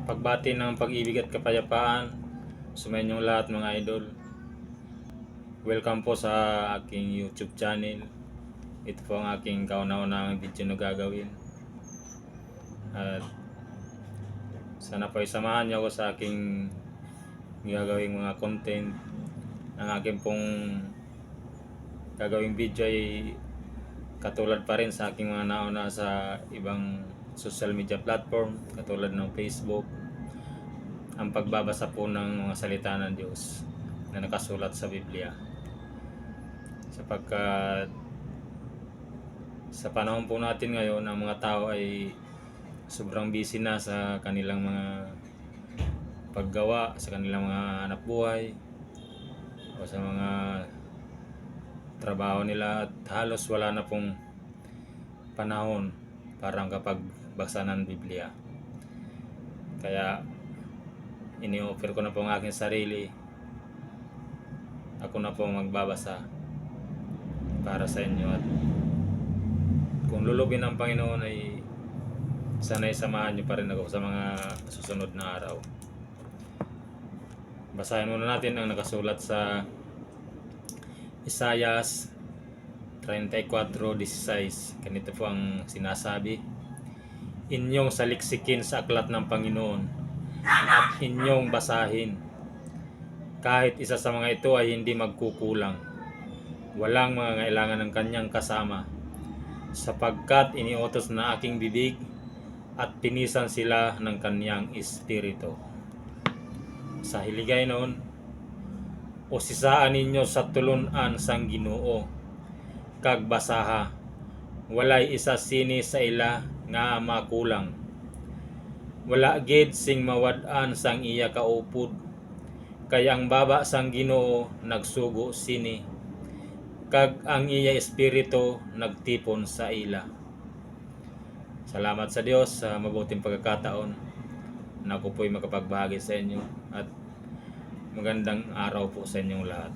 Pagbati ng pag-ibig at kapayapaan sumayinyong lahat mga idol. Welcome po sa aking YouTube channel. Ito po ang aking kauna-unahang video na gagawin. At sana po isamahan niyo ako sa aking gagawing mga content. Ang aking pong gagawing video ay katulad pa rin sa aking mga nauna sa ibang social media platform katulad ng Facebook, ang pagbabasa po ng mga salita ng Diyos na nakasulat sa Biblia, sapagkat sa panahon po natin ngayon ang mga tao ay sobrang busy na sa kanilang mga paggawa, sa kanilang mga hanap buhay o sa mga trabaho nila, at halos wala na pong panahon para kapagbasa ng Biblia. Kaya ini-offer ko na po ang aking sarili. Ako na po magbabasa para sa inyo, at kung lulubin ng Panginoon ay sana'y samahan niyo pa rin ako sa mga susunod na araw. Basahin muna natin ang nakasulat sa Isaias 34:16. Ganito po ang sinasabi: inyong saliksikin sa aklat ng Panginoon at inyong basahin. Kahit isa sa mga ito ay hindi magkukulang. Walang mga kailangan ng kanyang kasama, sapagkat iniutos na aking bibig at pinisan sila ng kanyang espiritu. Sa hiligay noon, usisaan ninyo sa tulunan sang Ginoo, kag basaha, walay isa sini sa ila nga makulang. Wala gid sing mawad-an sang iya kaupod, kay ang baba sang Ginoo nagsugo sini, kag ang iya espiritu nagtipon sa ila. Salamat sa Diyos sa mabuting pagkakataon na ako po'y makapagbahagi sa inyo, at magandang araw po sa inyong lahat.